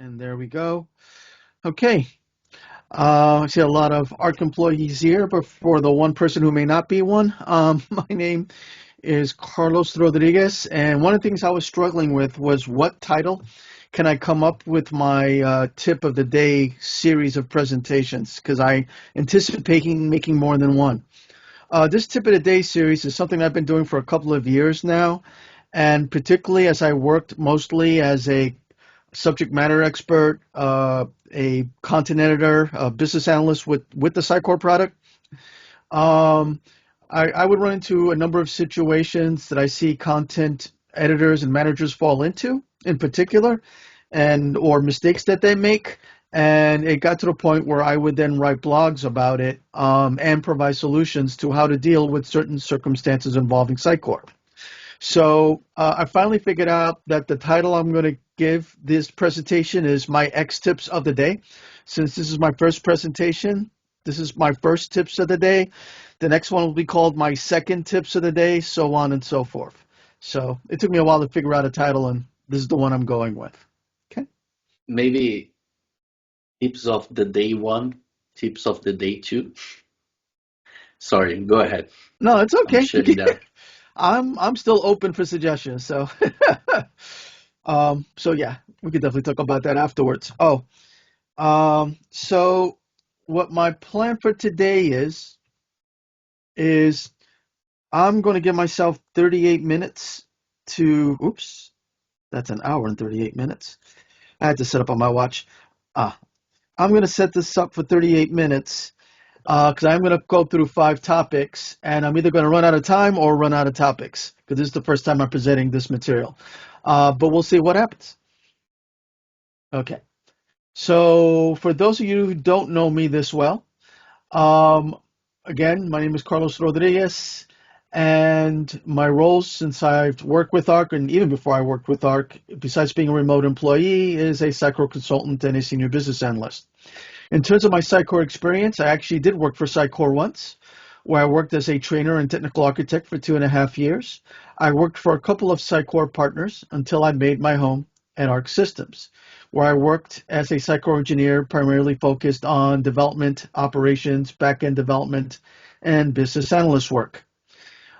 And there we go. Okay. I see a lot of Arke employees here, but for the one person who may not be one, my name is Carlos Rodriguez. And one of the things I was struggling with was what title can I come up with my tip of the day series of presentations, because I anticipate making more than one. This tip of the day series is something I've been doing for a couple of years now, and particularly as I worked mostly as a subject matter expert, a content editor, a business analyst with the Sitecore product. Um, I would run into a number of situations that I see content editors and managers fall into, in particular, and or mistakes that they make. And it got to the point where I would then write blogs about it and provide solutions to how to deal with certain circumstances involving Sitecore. So I finally figured out that the title I'm going to give this presentation is my X tips of the day. Since this is my first presentation, this is my first tips of the day. The next one will be called my second tips of the day, so on and so forth. So it took me a while to figure out a title, and this is the one I'm going with. Okay. Maybe tips of the day one, tips of the day two. Sorry, go ahead. No, it's okay. I'm shutting down. I'm still open for suggestions. So, so yeah, we could definitely talk about that afterwards. Oh, so what my plan for today is I'm going to give myself 38 minutes to. Oops, that's an hour and 38 minutes. I had to set up on my watch. I'm going to set this up for 38 minutes. Because I'm going to go through 5 topics, and I'm either going to run out of time or run out of topics, because this is the first time I'm presenting this material. But we'll see what happens. Okay. So for those of you who don't know me this well, again, my name is Carlos Rodriguez, and my roles since I've worked with Arke, and even before I worked with Arke, besides being a remote employee, is a Sitecore consultant and a senior business analyst. In terms of my Sitecore experience, I actually did work for Sitecore once, where I worked as a trainer and technical architect for 2.5 years. I worked for a couple of Sitecore partners until I made my home at Arke Systems, where I worked as a Sitecore engineer, primarily focused on development, operations, back-end development, and business analyst work.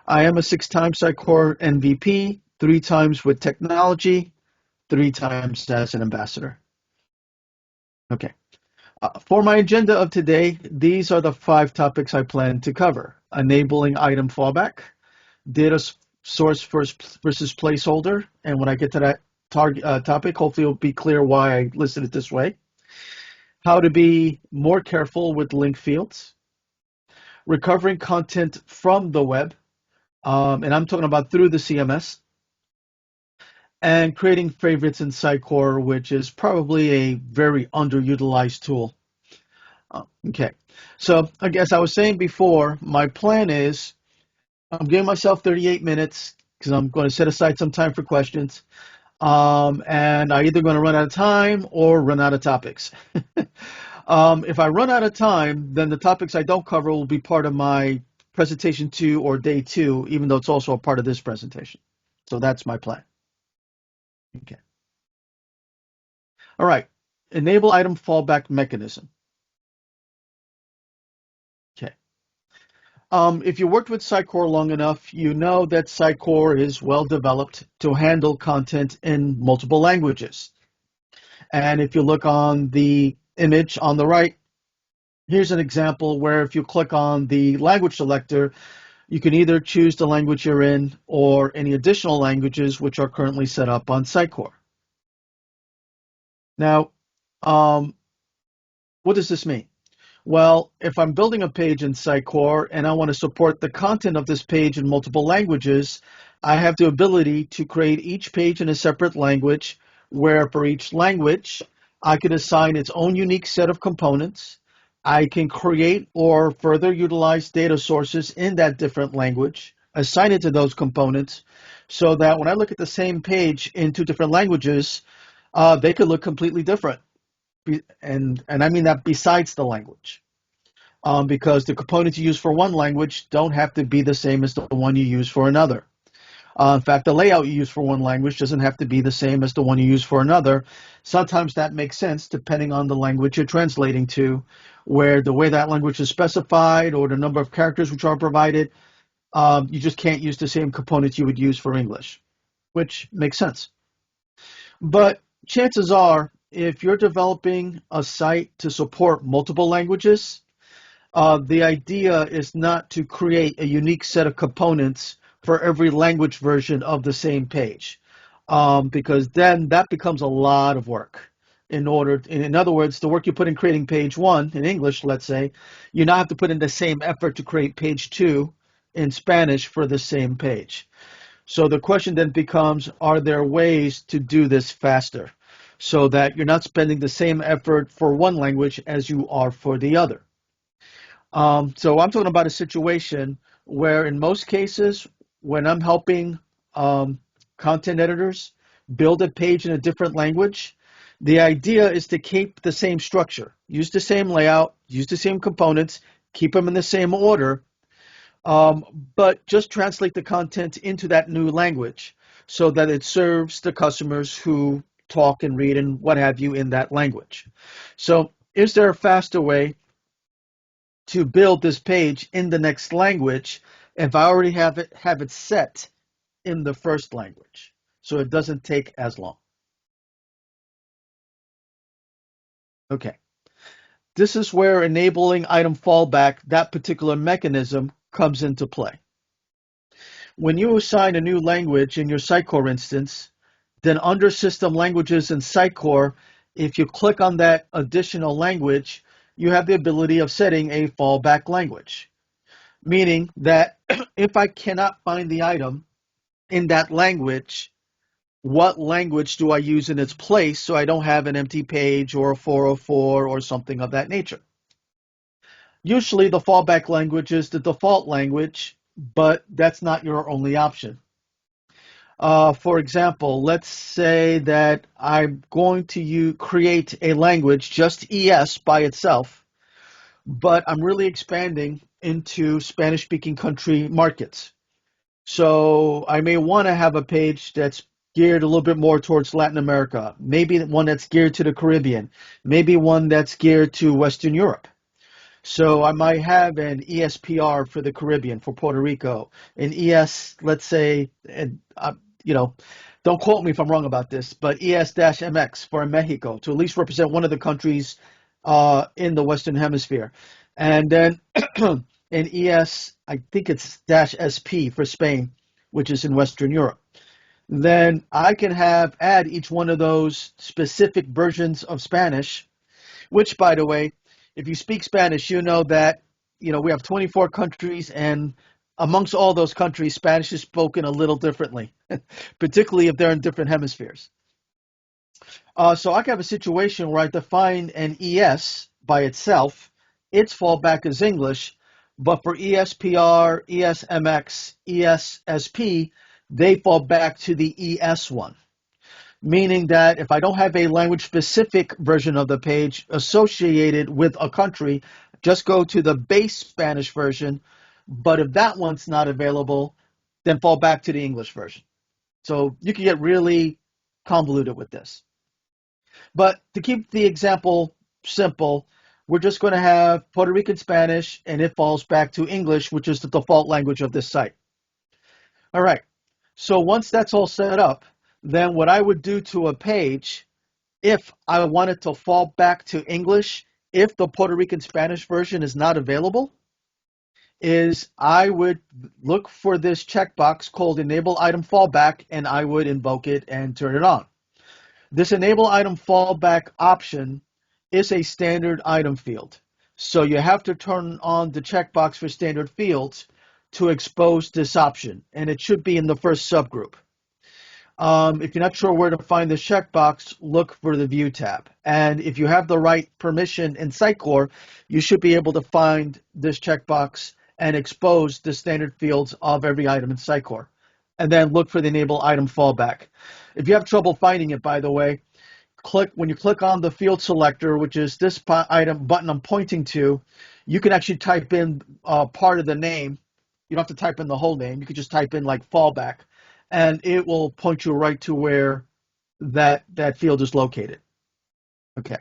I am a 6-time Sitecore MVP, 3 times with technology, 3 times as an ambassador. Okay. For my agenda of today, these are the 5 topics I plan to cover: enabling item fallback, data source versus placeholder, and when I get to that topic, hopefully it'll be clear why I listed it this way. How to be more careful with link fields, recovering content from the web, and I'm talking about through the CMS, and creating favorites in Sitecore, which is probably a very underutilized tool. Okay, so I guess I was saying before, my plan is I'm giving myself 38 minutes because I'm going to set aside some time for questions. And I'm either going to run out of time or run out of topics. If I run out of time, then the topics I don't cover will be part of my presentation 2 or day 2, even though it's also a part of this presentation. So that's my plan. Okay. All right. Enable item fallback mechanism. Okay. If you worked with Sitecore long enough, you know that Sitecore is well developed to handle content in multiple languages. And if you look on the image on the right, here's an example where if you click on the language selector, you can either choose the language you're in or any additional languages which are currently set up on Sitecore. Now, what does this mean? Well, if I'm building a page in Sitecore and I want to support the content of this page in multiple languages, I have the ability to create each page in a separate language, where for each language, I can assign its own unique set of components. I can create or further utilize data sources in that different language, assign it to those components, so that when I look at the same page in 2 different languages, they could look completely different. And I mean that besides the language, because the components you use for one language don't have to be the same as the one you use for another. In fact, the layout you use for one language doesn't have to be the same as the one you use for another. Sometimes that makes sense depending on the language you're translating to, where the way that language is specified or the number of characters which are provided, you just can't use the same components you would use for English, which makes sense. But chances are, if you're developing a site to support multiple languages, the idea is not to create a unique set of components for every language version of the same page, because then that becomes a lot of work. In other words, the work you put in creating page one in English, let's say, you now have to put in the same effort to create page two in Spanish for the same page. So the question then becomes, are there ways to do this faster so that you're not spending the same effort for one language as you are for the other? So I'm talking about a situation where in most cases, when I'm helping content editors build a page in a different language, the idea is to keep the same structure, use the same layout, use the same components, keep them in the same order, but just translate the content into that new language so that it serves the customers who talk and read and what have you in that language. So is there a faster way to build this page in the next language if I already have it set in the first language, so it doesn't take as long? Okay. This is where enabling item fallback, that particular mechanism, comes into play. When you assign a new language in your Sitecore instance, then under System Languages in Sitecore, if you click on that additional language, you have the ability of setting a fallback language, meaning that if I cannot find the item in that language, what language do I use in its place so I don't have an empty page or a 404 or something of that nature? Usually the fallback language is the default language, but that's not your only option. For example, let's say that I'm going to create a language, just ES by itself, but I'm really expanding into Spanish-speaking country markets. So I may want to have a page that's geared a little bit more towards Latin America, maybe one that's geared to the Caribbean, maybe one that's geared to Western Europe. So I might have an ESPR for the Caribbean, for Puerto Rico, an ES, let's say, and don't quote me if I'm wrong about this, but ES-MX for Mexico to at least represent one of the countries in the Western Hemisphere, and then an ES, I think it's -SP for Spain, which is in Western Europe. Then I can add each one of those specific versions of Spanish, which, by the way, if you speak Spanish, you know that we have 24 countries, and amongst all those countries, Spanish is spoken a little differently, particularly if they're in different hemispheres. So I can have a situation where I define an ES by itself, its fallback is English, but for ESPR, ESMX, ESSP, they fall back to the ES one, meaning that if I don't have a language-specific version of the page associated with a country, just go to the base Spanish version, but if that one's not available, then fall back to the English version. So you can get really convoluted with this. But to keep the example simple, we're just going to have Puerto Rican Spanish, and it falls back to English, which is the default language of this site. All right. So once that's all set up, then what I would do to a page, if I wanted to fall back to English, if the Puerto Rican Spanish version is not available, is I would look for this checkbox called Enable Item Fallback, and I would invoke it and turn it on. This Enable Item Fallback option is a standard item field. So you have to turn on the checkbox for standard fields to expose this option, and it should be in the first subgroup. If you're not sure where to find this checkbox, look for the View tab. And if you have the right permission in Sitecore, you should be able to find this checkbox and expose the standard fields of every item in Sitecore. And then look for the Enable Item Fallback. If you have trouble finding it, by the way, when you click on the field selector, which is this item button I'm pointing to, you can actually type in part of the name. You don't have to type in the whole name. You could just type in like fallback, and it will point you right to where that field is located. Okay.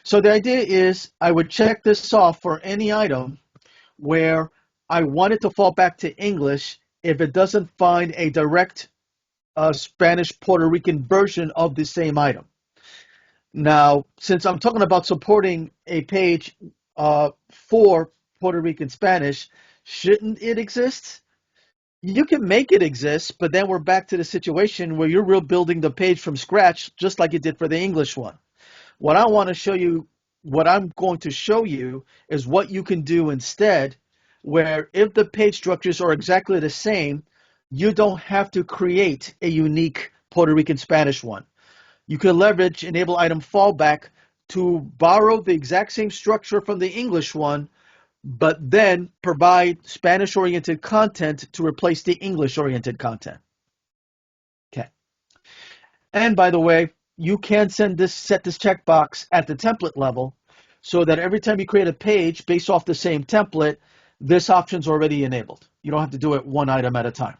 So the idea is I would check this off for any item where I want it to fall back to English if it doesn't find a direct Spanish Puerto Rican version of the same item. Now, since I'm talking about supporting a page for Puerto Rican Spanish, shouldn't it exist? You can make it exist, but then we're back to the situation where you're rebuilding the page from scratch, just like you did for the English one. What I want to show you, what I'm going to show you is what you can do instead, where if the page structures are exactly the same, you don't have to create a unique Puerto Rican Spanish one. You can leverage enable item fallback to borrow the exact same structure from the English one, but then provide Spanish-oriented content to replace the English-oriented content. Okay. And by the way, you can set this checkbox at the template level so that every time you create a page based off the same template, this option's already enabled. You don't have to do it one item at a time.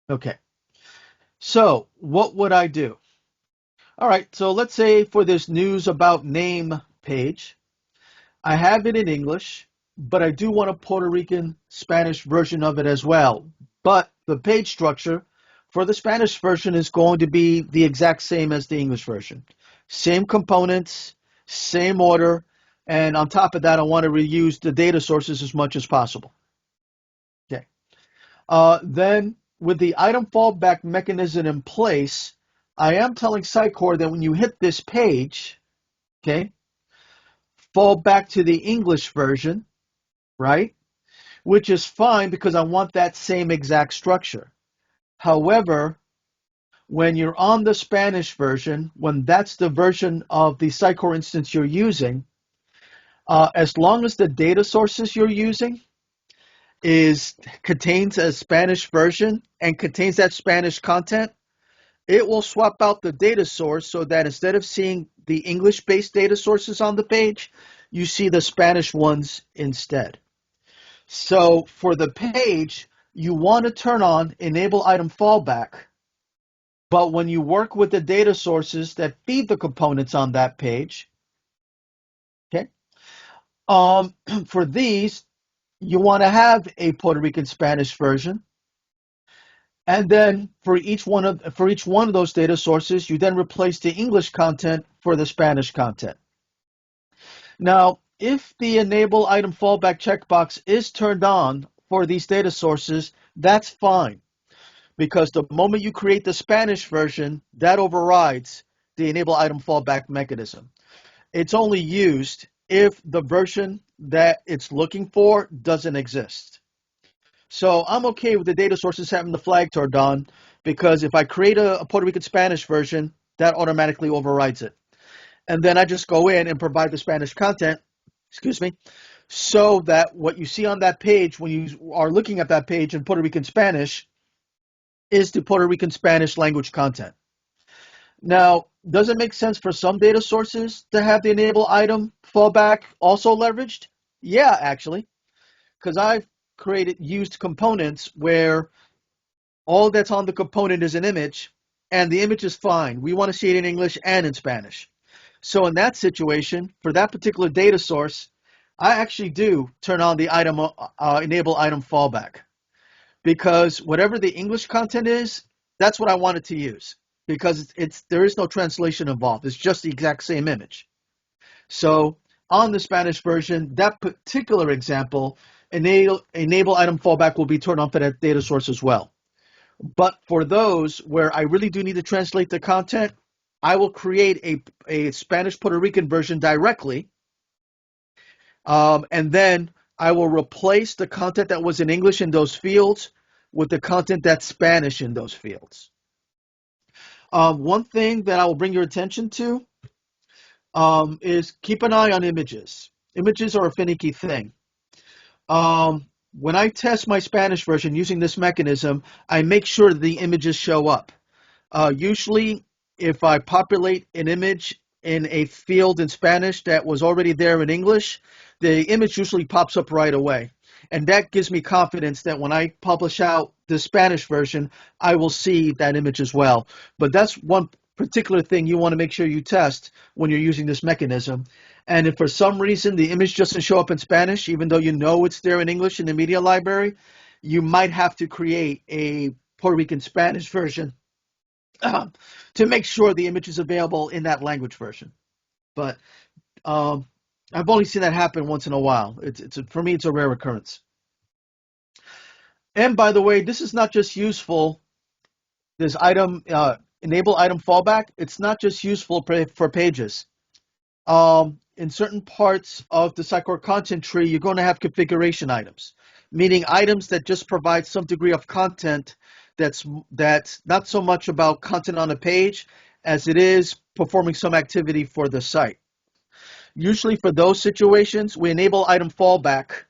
Okay. So what would I do? All right, so let's say for this news about name page, I have it in English, but I do want a Puerto Rican Spanish version of it as well. But the page structure for the Spanish version is going to be the exact same as the English version. Same components, same order, and on top of that, I want to reuse the data sources as much as possible. Okay. Then with the item fallback mechanism in place, I am telling Sitecore that when you hit this page, okay, fall back to the English version, right? Which is fine because I want that same exact structure. However, when you're on the Spanish version, when that's the version of the Sitecore instance you're using, as long as the data sources you're using contains a Spanish version and contains that Spanish content, it will swap out the data source so that instead of seeing the English-based data sources on the page, you see the Spanish ones instead. So for the page, you want to turn on enable item fallback, but when you work with the data sources that feed the components on that page, okay, for these, you want to have a Puerto Rican Spanish version. And then for each one of those data sources, you then replace the English content for the Spanish content. Now, if the enable item fallback checkbox is turned on for these data sources, that's fine. Because the moment you create the Spanish version, that overrides the enable item fallback mechanism. It's only used if the version that it's looking for doesn't exist. So I'm okay with the data sources having the flag turned on because if I create a Puerto Rican Spanish version, that automatically overrides it. And then I just go in and provide the Spanish content, so that what you see on that page when you are looking at that page in Puerto Rican Spanish is the Puerto Rican Spanish language content. Now, does it make sense for some data sources to have the enable item fallback also leveraged? Yeah, actually, because I've used components where all that's on the component is an image, and the image is fine. We want to see it in English and in Spanish. So in that situation, for that particular data source, I actually do turn on the item enable item fallback, because whatever the English content is, that's what I want it to use, because there is no translation involved. It's just the exact same image. So on the Spanish version, that particular example, enable item fallback will be turned on for that data source as well. But for those where I really do need to translate the content, I will create a Spanish Puerto Rican version directly, and then I will replace the content that was in English in those fields with the content that's Spanish in those fields. One thing that I will bring your attention to is keep an eye on images. Images are a finicky thing. When I test my Spanish version using this mechanism, I make sure that the images show up. Usually, if I populate an image in a field in Spanish that was already there in English, the image usually pops up right away. And that gives me confidence that when I publish out the Spanish version, I will see that image as well. But that's one particular thing you want to make sure you test when you're using this mechanism. And if for some reason the image doesn't show up in Spanish, even though you know it's there in English in the media library, you might have to create a Puerto Rican Spanish version to make sure the image is available in that language version. But um, I've only seen that happen once in a while. For me, it's a rare occurrence. And by the way, this is not just useful. This item enable item fallback. It's not just useful for pages. In certain parts of the Sitecore content tree, you're going to have configuration items, meaning items that just provide some degree of content that's not so much about content on a page as it is performing some activity for the site. Usually for those situations, we enable item fallback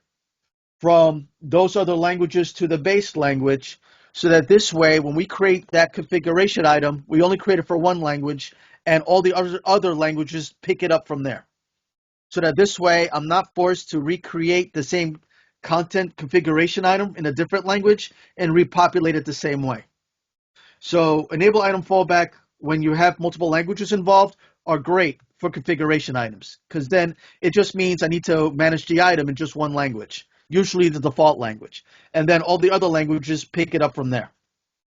from those other languages to the base language so that this way, when we create that configuration item, we only create it for one language and all the other languages pick it up from there. So that this way, I'm not forced to recreate the same content configuration item in a different language and repopulate it the same way. So enable item fallback when you have multiple languages involved are great for configuration items, because then it just means I need to manage the item in just one language, usually the default language. And then all the other languages pick it up from there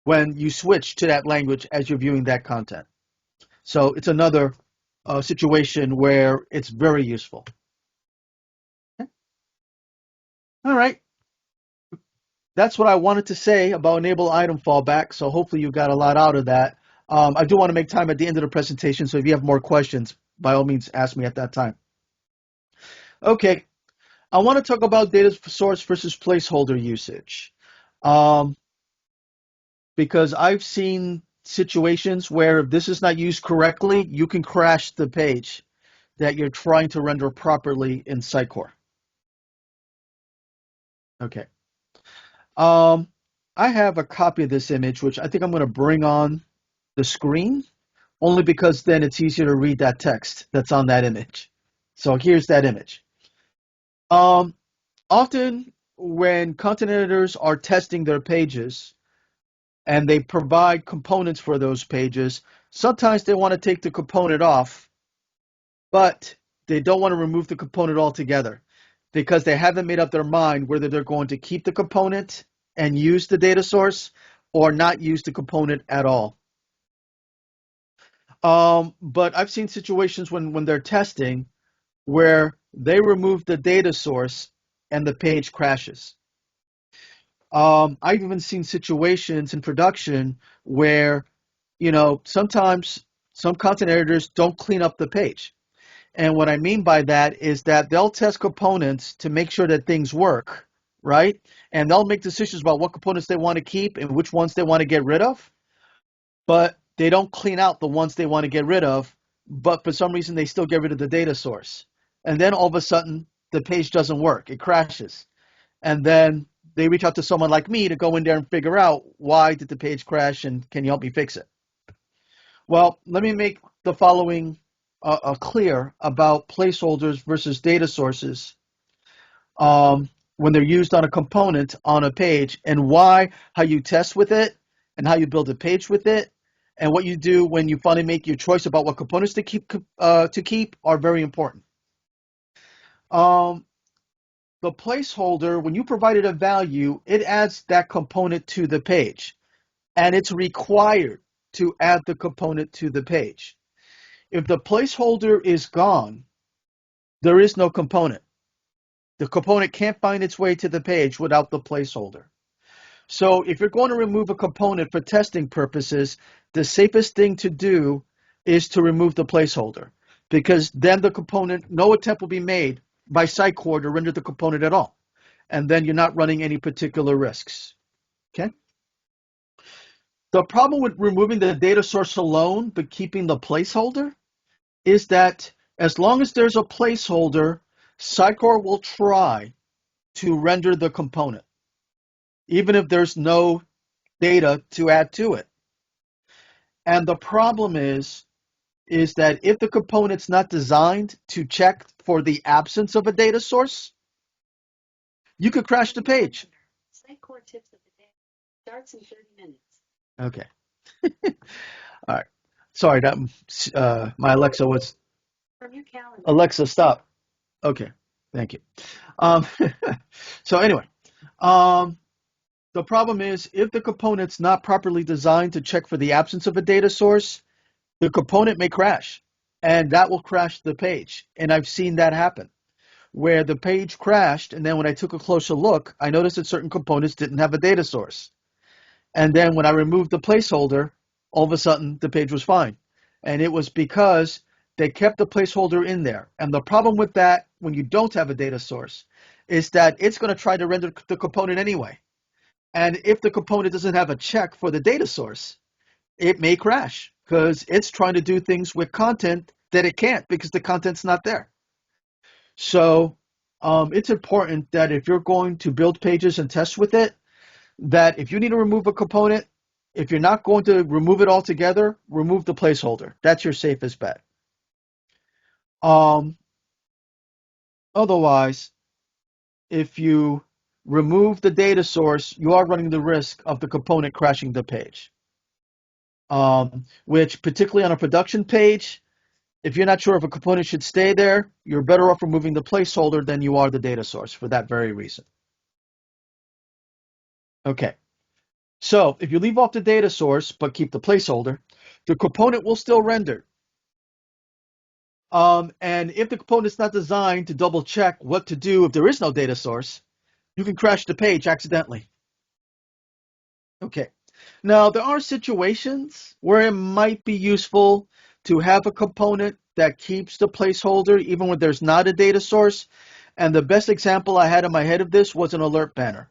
when you switch to that language as you're viewing that content. So it's another situation where it's very useful. Okay. All right. That's what I wanted to say about enable item fallback. So hopefully you got a lot out of that. I do want to make time at the end of the presentation. So if you have more questions, by all means, ask me at that time. Okay. I want to talk about data source versus placeholder usage. Because I've seen situations where if this is not used correctly, you can crash the page that you're trying to render properly in Sitecore. Okay. I have a copy of this image, which I think I'm going to bring on the screen, only because then it's easier to read that text that's on that image. So here's that image. Often when content editors are testing their pages and they provide components for those pages, sometimes they want to take the component off, but they don't want to remove the component altogether because they haven't made up their mind whether they're going to keep the component and use the data source or not use the component at all. But I've seen situations when they're testing where they remove the data source and the page crashes. I've even seen situations in production where, sometimes some content editors don't clean up the page. And what I mean by that is that they'll test components to make sure that things work, right? And they'll make decisions about what components they want to keep and which ones they want to get rid of. But they don't clean out the ones they want to get rid of, but for some reason they still get rid of the data source. And then all of a sudden the page doesn't work, it crashes. And then they reach out to someone like me to go in there and figure out why did the page crash and can you help me fix it? Well, let me make the following clear about placeholders versus data sources when they're used on a component on a page, and how you test with it and how you build a page with it, and what you do when you finally make your choice about what components to keep are very important. The placeholder, when you provided a value, it adds that component to the page, and it's required to add the component to the page. If the placeholder is gone, there is no component. The component can't find its way to the page without the placeholder. So if you're going to remove a component for testing purposes, the safest thing to do is to remove the placeholder, because then the component, no attempt will be made by Sitecore to render the component at all. And then you're not running any particular risks. Okay? The problem with removing the data source alone but keeping the placeholder is that as long as there's a placeholder, Sitecore will try to render the component, even if there's no data to add to it. And the problem is that if the component's not designed to check for the absence of a data source, you could crash the page. Sitecore tips of the day starts in 30 minutes. Okay. All right. Sorry, that my Alexa was. From your calendar. Alexa, stop. Okay. Thank you. Um, so anyway, um, the problem is if the component's not properly designed to check for the absence of a data source, the component may crash, and that will crash the page. And I've seen that happen, where the page crashed, and then when I took a closer look, I noticed that certain components didn't have a data source. And then when I removed the placeholder, all of a sudden the page was fine. And it was because they kept the placeholder in there. And the problem with that, when you don't have a data source, is that it's going to try to render the component anyway. And if the component doesn't have a check for the data source, it may crash because it's trying to do things with content that it can't because the content's not there. So it's important that if you're going to build pages and test with it, that if you need to remove a component, if you're not going to remove it altogether, remove the placeholder. That's your safest bet. Otherwise, if you remove the data source, you are running the risk of the component crashing the page. Which particularly on a production page, if you're not sure if a component should stay there, you're better off removing the placeholder than you are the data source for that very reason. Okay. So if you leave off the data source but keep the placeholder, the component will still render. And if the component's not designed to double check what to do if there is no data source, you can crash the page accidentally. Okay. Now, there are situations where it might be useful to have a component that keeps the placeholder even when there's not a data source. And the best example I had in my head of this was an alert banner.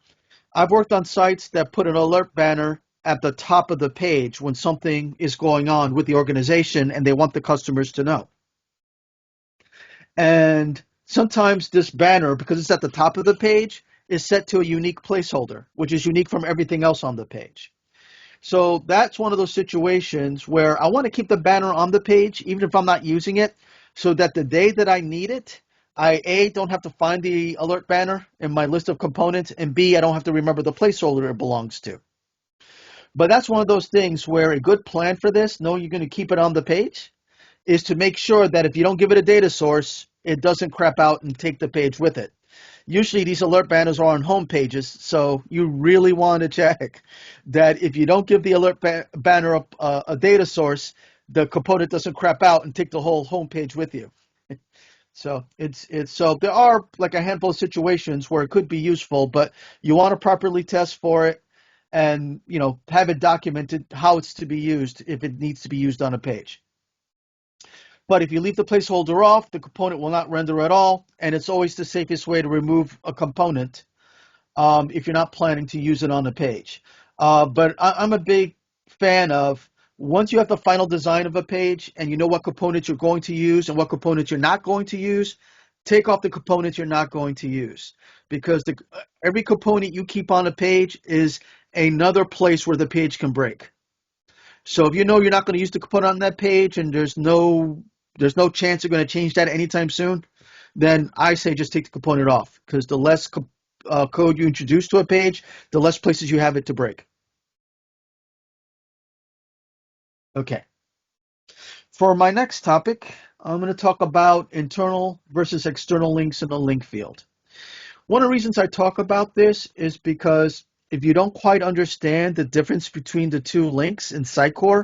I've worked on sites that put an alert banner at the top of the page when something is going on with the organization and they want the customers to know. And sometimes this banner, because it's at the top of the page, is set to a unique placeholder, which is unique from everything else on the page. So that's one of those situations where I want to keep the banner on the page, even if I'm not using it, so that the day that I need it, I, A, don't have to find the alert banner in my list of components, and B, I don't have to remember the placeholder it belongs to. But that's one of those things where a good plan for this, knowing you're going to keep it on the page, is to make sure that if you don't give it a data source, it doesn't crap out and take the page with it. Usually these alert banners are on home pages, so you really want to check that if you don't give the alert banner a data source, the component doesn't crap out and take the whole home page with you. So so there are like a handful of situations where it could be useful, but you want to properly test for it and have it documented how it's to be used if it needs to be used on a page. But if you leave the placeholder off, the component will not render at all, and it's always the safest way to remove a component if you're not planning to use it on the page. But I'm a big fan of once you have the final design of a page and you know what components you're going to use and what components you're not going to use, take off the components you're not going to use. Because every component you keep on a page is another place where the page can break. So if you know you're not going to use the component on that page and there's no chance you're going to change that anytime soon, then I say just take the component off, because the less code you introduce to a page, the less places you have it to break. Okay. For my next topic, I'm going to talk about internal versus external links in the link field. One of the reasons I talk about this is because if you don't quite understand the difference between the two links in Sitecore,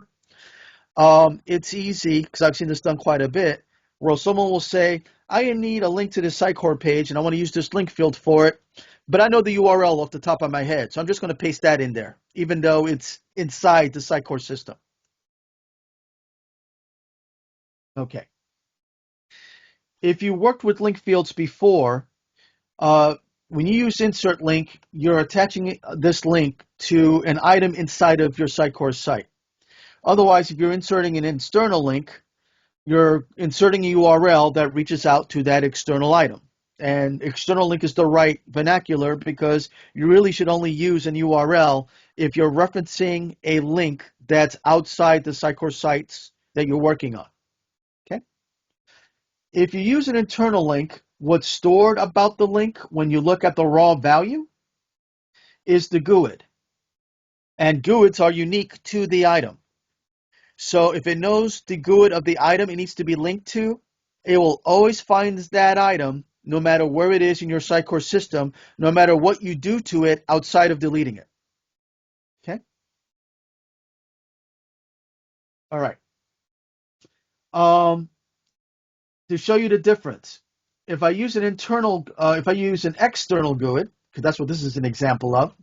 it's easy, because I've seen this done quite a bit, where someone will say, I need a link to this Sitecore page and I want to use this link field for it, but I know the URL off the top of my head, so I'm just going to paste that in there, even though it's inside the Sitecore system. Okay. If you worked with link fields before, when you use insert link, you're attaching this link to an item inside of your Sitecore site. Otherwise, if you're inserting an external link, you're inserting a URL that reaches out to that external item. And external link is the right vernacular because you really should only use an URL if you're referencing a link that's outside the Sitecore sites that you're working on. Okay? If you use an internal link, what's stored about the link when you look at the raw value is the GUID. And GUIDs are unique to the item. So if it knows the GUID of the item it needs to be linked to, it will always find that item no matter where it is in your Sitecore system, no matter what you do to it outside of deleting it. Okay? All right. To show you the difference, if I use an external GUID, because that's what this is an example of,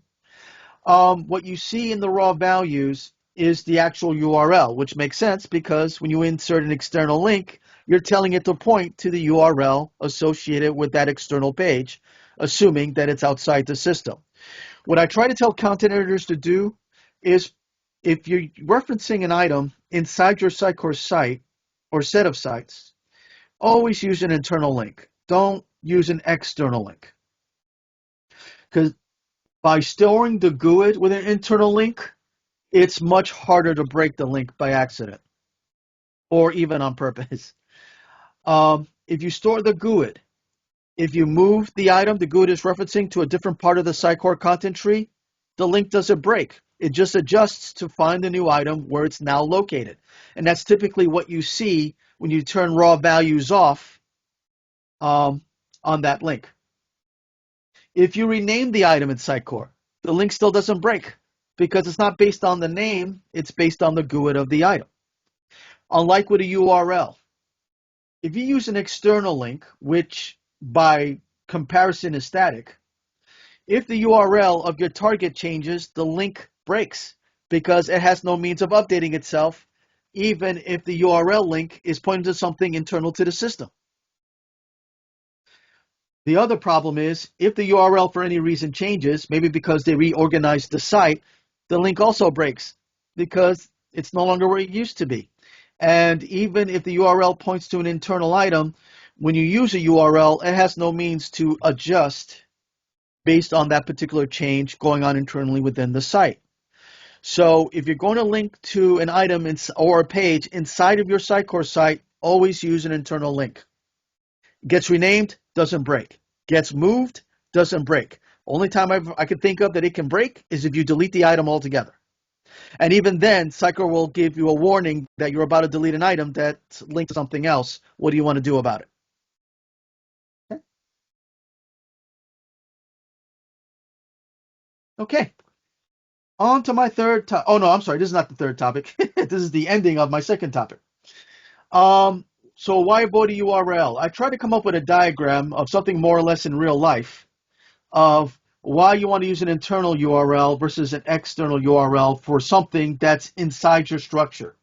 what you see in the raw values is the actual URL, which makes sense because when you insert an external link, you're telling it to point to the URL associated with that external page, assuming that it's outside the system. What I try to tell content editors to do is if you're referencing an item inside your Sitecore site or set of sites, always use an internal link. Don't use an external link. Because by storing the GUID with an internal link, it's much harder to break the link by accident or even on purpose. If you store the GUID, if you move the item the GUID is referencing to a different part of the Sitecore content tree, the link doesn't break. It just adjusts to find the new item where it's now located. And that's typically what you see when you turn raw values off on that link. If you rename the item in Sitecore, the link still doesn't break because it's not based on the name, it's based on the GUID of the item. Unlike with a URL, if you use an external link, which by comparison is static, if the URL of your target changes, the link breaks because it has no means of updating itself, even if the URL link is pointing to something internal to the system. The other problem is if the URL for any reason changes, maybe because they reorganized the site, the link also breaks because it's no longer where it used to be. And even if the URL points to an internal item, when you use a URL, it has no means to adjust based on that particular change going on internally within the site. So if you're going to link to an item or a page inside of your Sitecore site, always use an internal link. Gets renamed, doesn't break. Gets moved, doesn't break. Only time I can think of that it can break is if you delete the item altogether. And even then, Sitecore will give you a warning that you're about to delete an item that's linked to something else. What do you want to do about it? Okay. On to my third topic. Oh, no, I'm sorry. This is not the third topic. This is the ending of my second topic. So why avoid a URL? I tried to come up with a diagram of something more or less in real life of why you want to use an internal URL versus an external URL for something that's inside your structure.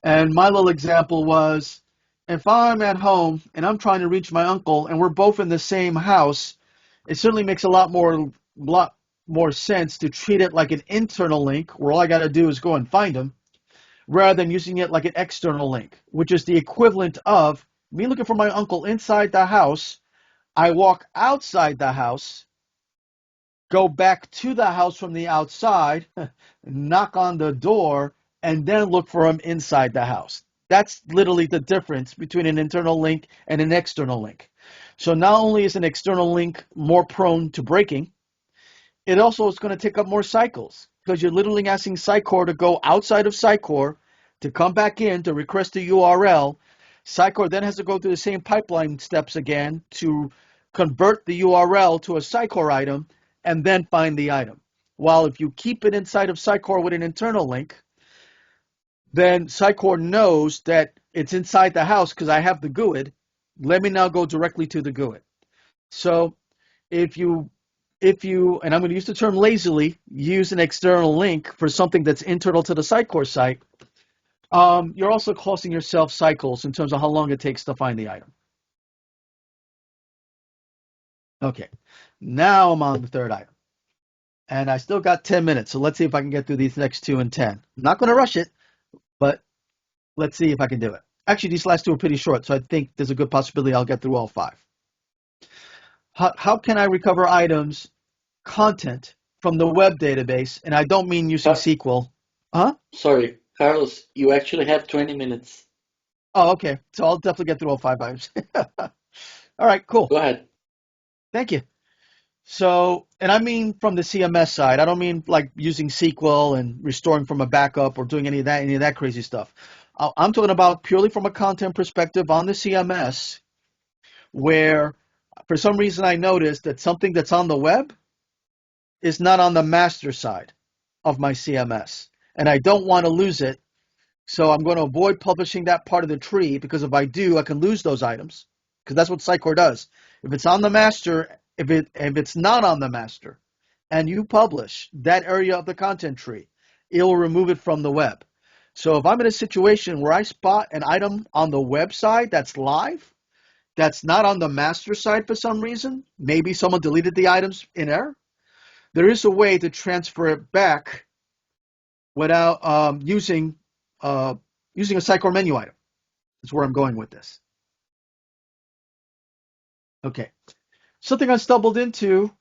And my little example was, if I'm at home and I'm trying to reach my uncle and we're both in the same house, it certainly makes a lot more sense to treat it like an internal link where all I got to do is go and find him, rather than using it like an external link, which is the equivalent of me looking for my uncle inside the house. I walk outside the house, go back to the house from the outside, knock on the door, and then look for him inside the house. That's literally the difference between an internal link and an external link. So not only is an external link more prone to breaking, it also is going to take up more cycles because you're literally asking Sitecore to go outside of Sitecore to come back in to request a URL. Sitecore then has to go through the same pipeline steps again to convert the URL to a Sitecore item and then find the item. While if you keep it inside of Sitecore with an internal link, then Sitecore knows that it's inside the house because I have the GUID. Let me now go directly to the GUID. So if you, and I'm going to use the term lazily, use an external link for something that's internal to the Sitecore site, you're also costing yourself cycles in terms of how long it takes to find the item. Okay, now I'm on the third item. And I still got 10 minutes, so let's see if I can get through these next 2 in 10. I'm not going to rush it, but let's see if I can do it. Actually, these last 2 are pretty short, so I think there's a good possibility I'll get through all 5. How can I recover items, content, from the web database? And I don't mean using SQL. Huh? Sorry, Carlos, you actually have 20 minutes. Oh, okay. So I'll definitely get through all 5 items. All right, cool. Go ahead. Thank you. So, and I mean from the CMS side. I don't mean like using SQL and restoring from a backup or doing any of that crazy stuff. I'm talking about purely from a content perspective on the CMS, where for some reason I noticed that something that's on the web is not on the master side of my CMS, and I don't want to lose it. So I'm going to avoid publishing that part of the tree, because if I do, I can lose those items, because that's what Sitecore does. If it's on the master, if it's not on the master, and you publish that area of the content tree, it will remove it from the web. So if I'm in a situation where I spot an item on the website that's live, that's not on the master side for some reason, maybe someone deleted the items in error, there is a way to transfer it back without using a Sitecore menu item. That's where I'm going with this. Okay. Something I stumbled into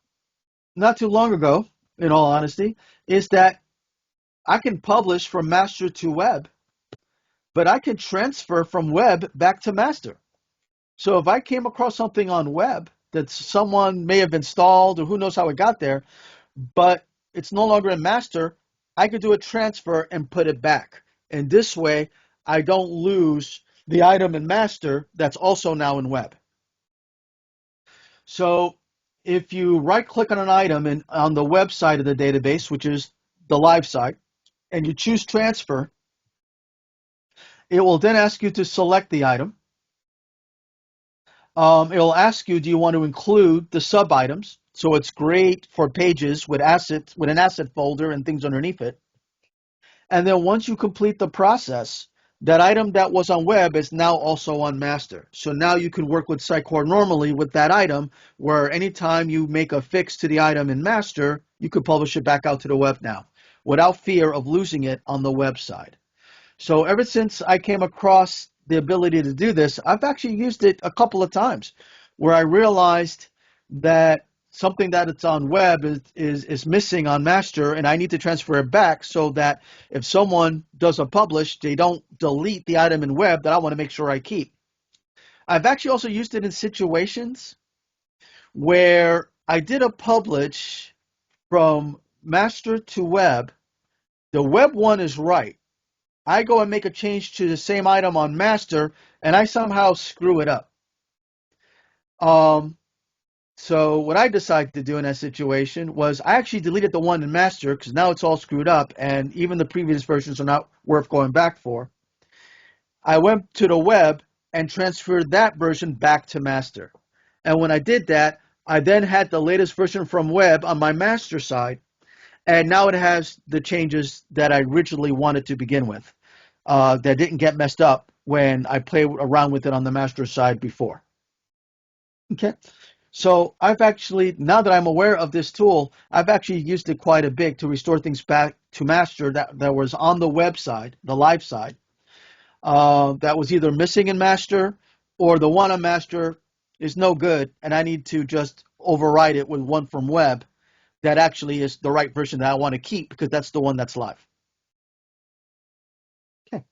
not too long ago, in all honesty, is that I can publish from master to web, but I can transfer from web back to master. So if I came across something on web that someone may have installed, or who knows how it got there, but it's no longer in master, I could do a transfer and put it back. And this way, I don't lose the item in master that's also now in web. So if you right click on an item on the web side of the database, which is the live side, and you choose transfer, it will then ask you to select the item. It will ask you, do you want to include the sub items? So it's great for pages with an asset folder and things underneath it. And then once you complete the process, that item that was on web is now also on master. So now you can work with Sitecore normally with that item, where anytime you make a fix to the item in master, you could publish it back out to the web now without fear of losing it on the website. So ever since I came across the ability to do this, I've actually used it a couple of times where I realized that something that it's on web is missing on master, and I need to transfer it back so that if someone does a publish, they don't delete the item in web that I want to make sure I keep. I've actually also used it in situations where I did a publish from master to web. The web one is right. I go and make a change to the same item on master, and I somehow screw it up. So what I decided to do in that situation was I actually deleted the one in master, because now it's all screwed up, and even the previous versions are not worth going back for. I went to the web and transferred that version back to master. And when I did that, I then had the latest version from web on my master side, and now it has the changes that I originally wanted to begin with, that didn't get messed up when I played around with it on the master side before. Okay. So I've actually, now that I'm aware of this tool, I've actually used it quite a bit to restore things back to master that was on the website, the live side, that was either missing in master, or the one on master is no good, and I need to just override it with one from web that actually is the right version that I want to keep, because that's the one that's live. Okay.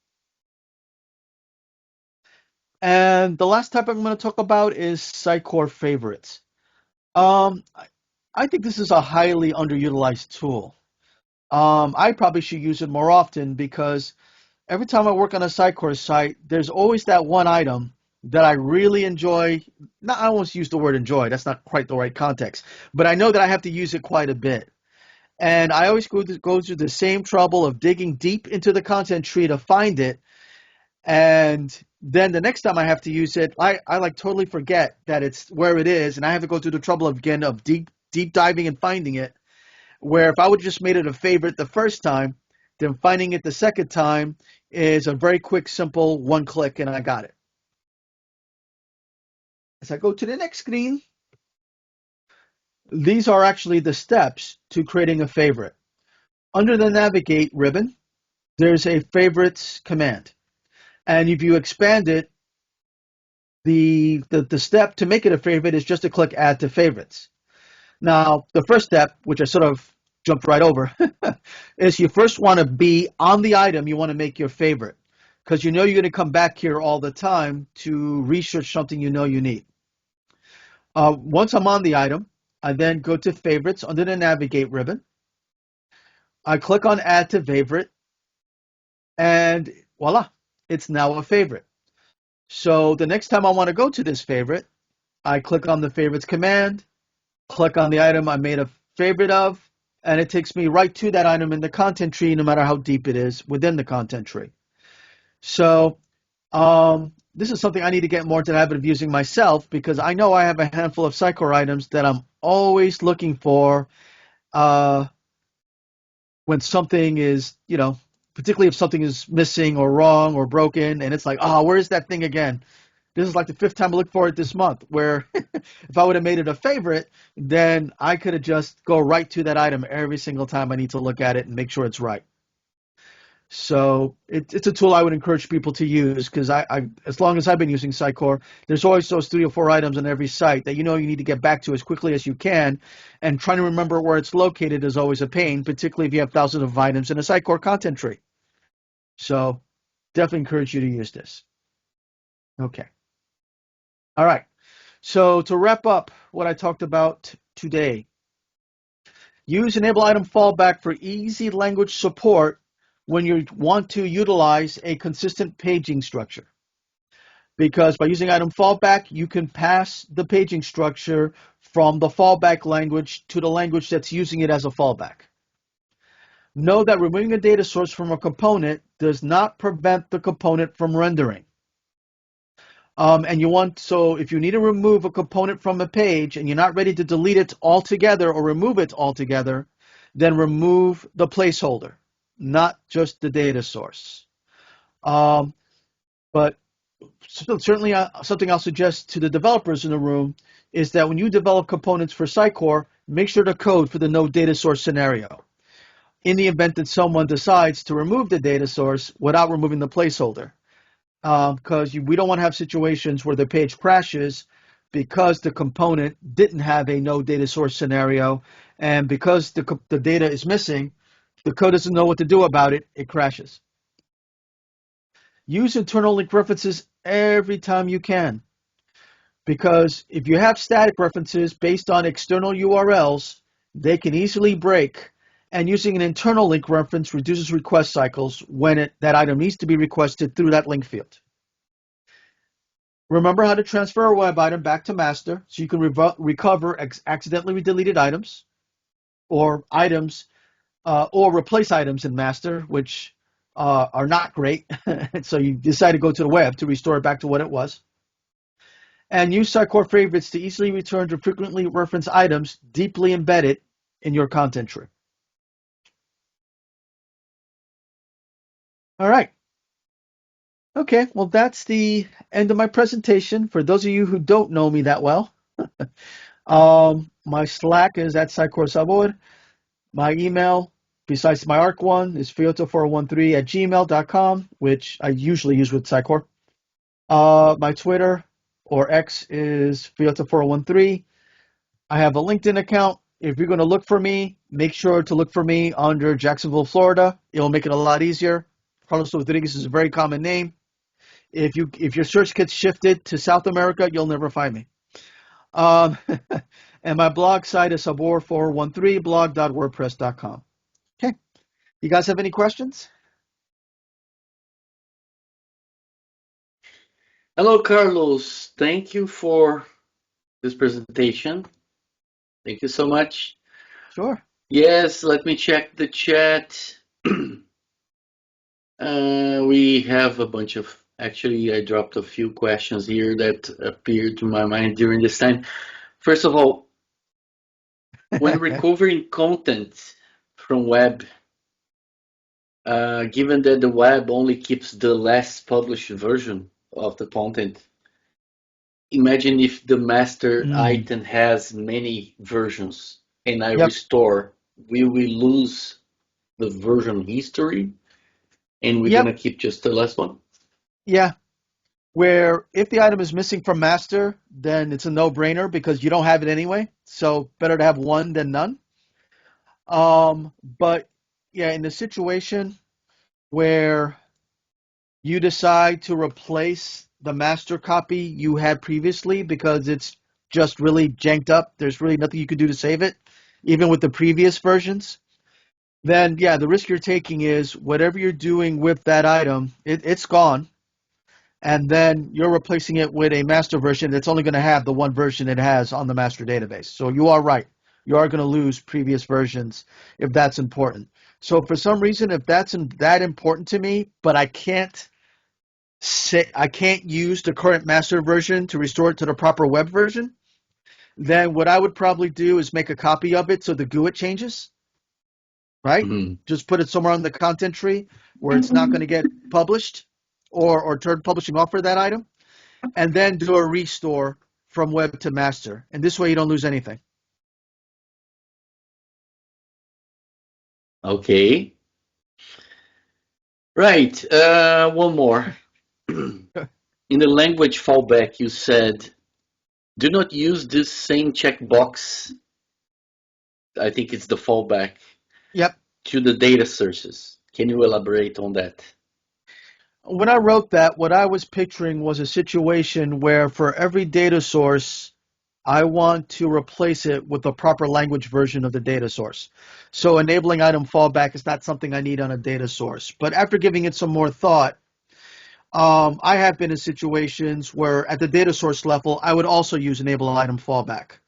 And the last topic I'm going to talk about is Sitecore favorites. I think this is a highly underutilized tool. I probably should use it more often, because every time I work on a Sitecore site, there's always that one item that I really enjoy. Not, I won't use the word enjoy, that's not quite the right context, but I know that I have to use it quite a bit. And I always go through the same trouble of digging deep into the content tree to find it. And then the next time I have to use it, I like totally forget that it's where it is, and I have to go through the trouble again of deep diving and finding it. Where if I would have just made it a favorite the first time, then finding it the second time is a very quick, simple one click, and I got it. As I go to the next screen, these are actually the steps to creating a favorite. Under the Navigate ribbon, there's a favorites command. And if you expand it, the step to make it a favorite is just to click Add to Favorites. Now, the first step, which I sort of jumped right over, is you first want to be on the item you want to make your favorite, because you know you're going to come back here all the time to research something you know you need. Once I'm on the item, I then go to favorites under the navigate ribbon. I click on add to favorite, and voila, it's now a favorite. So the next time I want to go to this favorite, I click on the favorites command, click on the item I made a favorite of, and it takes me right to that item in the content tree, no matter how deep it is within the content tree. So this is something I need to get more into the habit of using myself, because I know I have a handful of Sitecore items that I'm always looking for when something is, particularly if something is missing or wrong or broken, and it's like, oh, where's that thing again? This is like the fifth time I look for it this month, where if I would have made it a favorite, then I could have just go right to that item every single time I need to look at it and make sure it's right. So it's a tool I would encourage people to use, because as long as I've been using Sitecore, there's always those 3 or 4 items on every site that you need to get back to as quickly as you can, and trying to remember where it's located is always a pain, particularly if you have thousands of items in a Sitecore content tree. So definitely encourage you to use this. Okay. All right. So to wrap up what I talked about today, use Enable Item Fallback for easy language support when you want to utilize a consistent paging structure. Because by using Item Fallback, you can pass the paging structure from the fallback language to the language that's using it as a fallback. Know that removing a data source from a component does not prevent the component from rendering. So if you need to remove a component from a page and you're not ready to delete it altogether or remove it altogether, then remove the placeholder, not just the data source. But certainly something I'll suggest to the developers in the room is that when you develop components for Sitecore, make sure to code for the no data source scenario, in the event that someone decides to remove the data source without removing the placeholder. Because we don't want to have situations where the page crashes because the component didn't have a no data source scenario, and because the data is missing, the code doesn't know what to do about it, it crashes. Use internal link references every time you can, because if you have static references based on external URLs, they can easily break, and using an internal link reference reduces request cycles when that item needs to be requested through that link field. Remember how to transfer a web item back to master so you can recover accidentally deleted items, or replace items in master, which are not great. So you decide to go to the web to restore it back to what it was. And use Sitecore favorites to easily return to frequently referenced items deeply embedded in your content tree. All right. Okay, well, that's the end of my presentation. For those of you who don't know me that well, my Slack is at Sitecore Sabor. My email, besides my Arke one, is fiota413@gmail.com, which I usually use with Sitecore. My Twitter or X is fiota4013. I have a LinkedIn account. If you're going to look for me, make sure to look for me under Jacksonville, Florida. It'll make it a lot easier. Carlos Rodriguez is a very common name. If your search gets shifted to South America, you'll never find me. And my blog site is sabor413blog.wordpress.com. Okay. You guys have any questions? Hello, Carlos. Thank you for this presentation. Thank you so much. Sure. Yes, let me check the chat. We have a bunch of, actually, I dropped a few questions here that appeared to my mind during this time. First of all, when recovering content from web, given that the web only keeps the last published version of the content, imagine if the master item has many versions and I restore, will we lose the version history and we're going to keep just the last one? Yeah. Where if the item is missing from master, then it's a no-brainer because you don't have it anyway. So better to have one than none. But yeah, in the situation where you decide to replace the master copy you had previously because it's just really janked up, there's really nothing you can do to save it, even with the previous versions, then yeah, the risk you're taking is whatever you're doing with that item, it's gone. And then you're replacing it with a master version that's only going to have the one version it has on the master database. So you are right. You are going to lose previous versions if that's important. So for some reason, if that's that important to me, but I can't use the current master version to restore it to the proper web version, then what I would probably do is make a copy of it so the GUID changes, right? Mhm. Just put it somewhere on the content tree where it's not going to get published or turn publishing off for that item, and then do a restore from web to master. And this way you don't lose anything. Okay. Right. One more. In the language fallback, you said, do not use this same checkbox. I think it's the fallback Yep. to the data sources. Can you elaborate on that? When I wrote that, what I was picturing was a situation where for every data source, I want to replace it with the proper language version of the data source. So enabling item fallback is not something I need on a data source. But after giving it some more thought, I have been in situations where at the data source level, I would also use enable item fallback.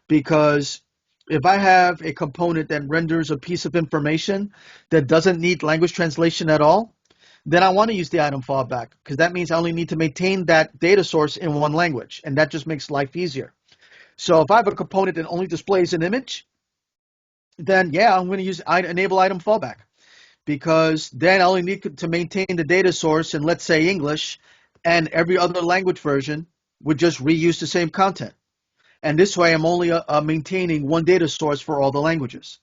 Because if I have a component that renders a piece of information that doesn't need language translation at all, then I want to use the item fallback because that means I only need to maintain that data source in one language, and that just makes life easier. So if I have a component that only displays an image, then yeah, I'm going to use enable item fallback because then I only need to maintain the data source in, let's say, English, and every other language version would just reuse the same content. And this way, I'm only maintaining one data source for all the languages.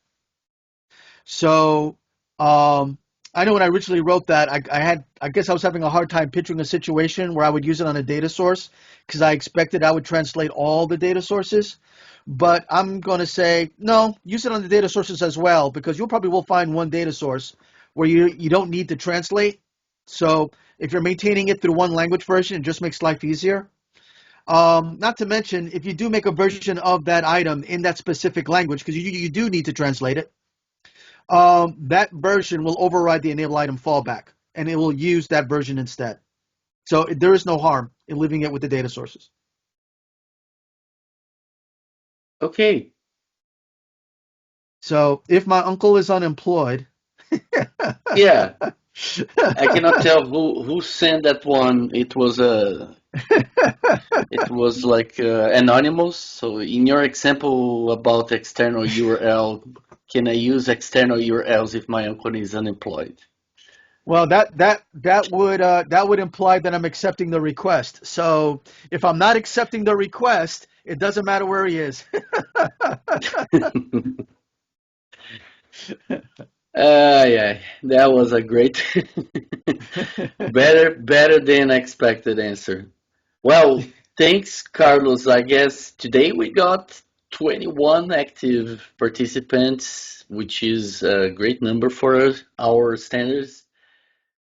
So I know when I originally wrote that, I guess I was having a hard time picturing a situation where I would use it on a data source because I expected I would translate all the data sources. But I'm going to say, no, use it on the data sources as well because you'll probably will find one data source where you don't need to translate. So if you're maintaining it through one language version, it just makes life easier. Not to mention, if you do make a version of that item in that specific language, because you do need to translate it, that version will override the enable item fallback, and it will use that version instead. So there is no harm in leaving it with the data sources. Okay. So if my uncle is unemployed, Yeah. I cannot tell who sent that one. It was like anonymous. So in your example about external URL, can I use external URLs if my uncle is unemployed? well, that would imply that I'm accepting the request. So if I'm not accepting the request, it doesn't matter where he is. Yeah, that was a great, better than expected answer. Well, thanks, Carlos. I guess today we got 21 active participants, which is a great number for our standards.